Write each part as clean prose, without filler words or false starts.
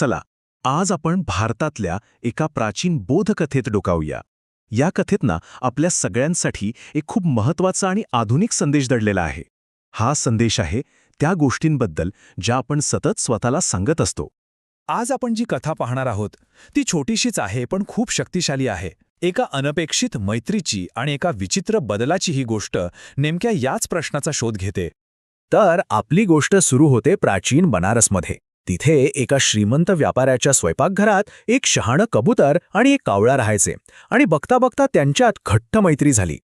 चला आज आपण भारतातल्या एका प्राचीन बोधकथेत डोकावूया. या कथेत ना आपल्या सगळ्यांसाठी एक खूप महत्त्वाचा आणि आधुनिक संदेश दडलेला आहे. हा संदेश आहे त्या गोष्टींबद्दल ज्या आपण सतत स्वतःला सांगत असतो. आज आपण जी कथा पाहणार आहोत ती छोटीशीच आहे पण खूप शक्तिशाली आहे. एका अनपेक्षित मैत्रीची आणि एका विचित्र बदलाची ही गोष्ट नेमक्या याच प्रश्नाचा शोध घेते. तर आपली गोष्ट सुरू होते प्राचीन बनारसमध्ये. तिथे एका श्रीमंत व्यापाऱ्याच्या स्वयंपाकघरात एक शहाणं कबूतर आणि एक कावळा राहायचे आणि बघता बघता त्यांच्यात घट्ट मैत्री झाली.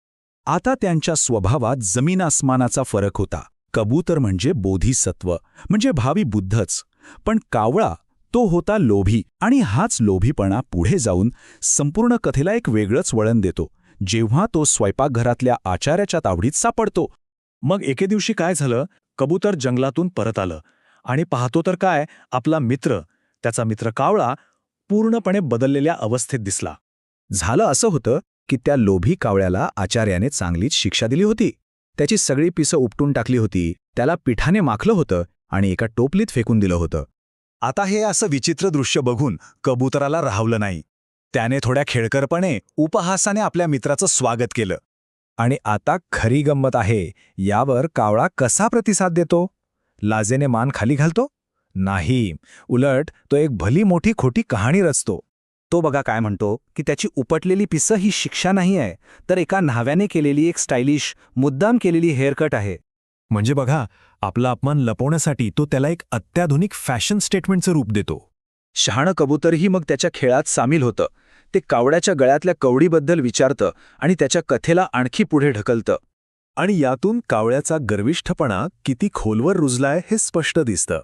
आता त्यांच्या स्वभावात जमीन आसमानाचा फरक होता. कबूतर म्हणजे बोधिसत्व, म्हणजे भावी बुद्धच, पण कावळा तो होता लोभी. आणि हाच लोभीपणा पुढे जाऊन संपूर्ण कथेला एक वेगळंच वळण देतो, जेव्हा तो स्वयंपाकघरातल्या आचार्याच्या तावडीत सापडतो. मग एके दिवशी काय झालं, कबूतर जंगलातून परत आलं आणि पाहतो तर काय, आपला मित्र, त्याचा मित्र कावळा पूर्णपणे बदललेल्या अवस्थेत दिसला. झालं असं होतं की त्या लोभी कावळ्याला आचार्याने चांगलीच शिक्षा दिली होती. त्याची सगळी पिसं उपटून टाकली होती, त्याला पिठाने माखलं होतं आणि एका टोपलीत फेकून दिलं होतं. आता हे असं विचित्र दृश्य बघून कबुतराला राहवलं नाही. त्याने थोड्या खेळकरपणे उपहासाने आपल्या मित्राचं स्वागत केलं. आणि आता खरी गंमत आहे, यावर कावळा कसा प्रतिसाद देतो? लाजेने मान खाली घालतो? नाही, उलट तो एक भली मोठी खोटी कहाणी रचतो. तो बघा काय म्हणतो की त्याची उपटलेली पिसं ही शिक्षा नाही आहे, तर एका न्हाव्याने केलेली एक स्टायलिश, मुद्दाम केलेली हेअरकट आहे. म्हणजे बघा, आपला अपमान लपवण्यासाठी तो त्याला एक अत्याधुनिक फॅशन स्टेटमेंटचं रूप देतो. शहाणं कबूतरही मग त्याच्या खेळात सामील होतं. ते कावळ्याच्या गळ्यातल्या कवडीबद्दल विचारतं आणि त्याच्या कथेला आणखी पुढे ढकलतं. आणि यातून कावळ्याचा गर्विष्ठपणा किती खोलवर रुजलाय हे स्पष्ट दिसतं.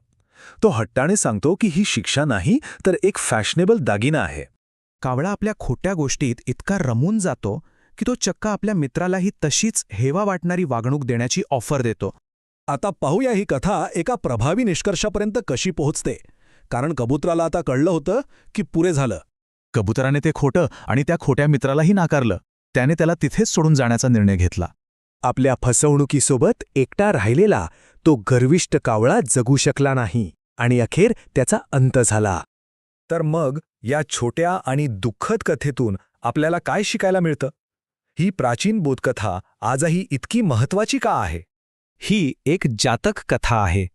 तो हट्टाने सांगतो की ही शिक्षा नाही, तर एक फॅशनेबल दागिना आहे. कावळा आपल्या खोट्या गोष्टीत इतका रमून जातो की तो चक्क आपल्या मित्रालाही तशीच हेवा वाटणारी वागणूक देण्याची ऑफर देतो. आता पाहूया ही कथा एका प्रभावी निष्कर्षापर्यंत कशी पोहोचते. कारण कबुतराला आता कळलं होतं की पुरे झालं. कबुतराने ते खोटं आणि त्या खोट्या मित्रालाही नाकारलं. त्याने त्याला तिथेच सोडून जाण्याचा निर्णय घेतला. आपल्या फसवणुकीसोबत एकटा राहिलेला तो गर्विष्ठ कावळा जगू शकला नाही आणि अखेर त्याचा अंत झाला. तर मग या छोट्या आणि दुःखद कथेतून आपल्याला काय शिकायला मिळतं? ही प्राचीन बोधकथा आजही इतकी महत्त्वाची का आहे? ही एक जातक कथा आहे.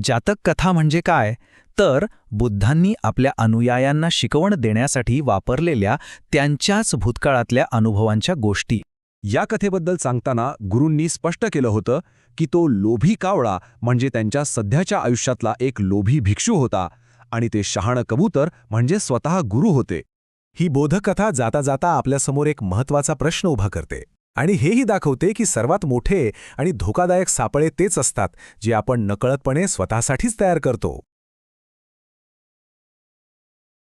जातक कथा म्हणजे काय, तर बुद्धांनी आपल्या अनुयायांना शिकवण देण्यासाठी वापरलेल्या त्यांच्याच भूतकाळातल्या अनुभवांच्या गोष्टी. या कथेबद्दल सांगताना गुरूंनी स्पष्ट केलं होतं की तो लोभी कावळा म्हणजे त्यांच्या सध्याच्या आयुष्यातला एक लोभी भिक्षू होता आणि ते शहाणं कबूतर म्हणजे स्वतः गुरु होते. ही बोधकथा जाता जाता आपल्यासमोर एक महत्त्वाचा प्रश्न उभा करते आणि हेही दाखवते की सर्वात मोठे आणि धोकादायक सापळे तेच असतात जे आपण नकळतपणे स्वतःसाठीच तयार करतो.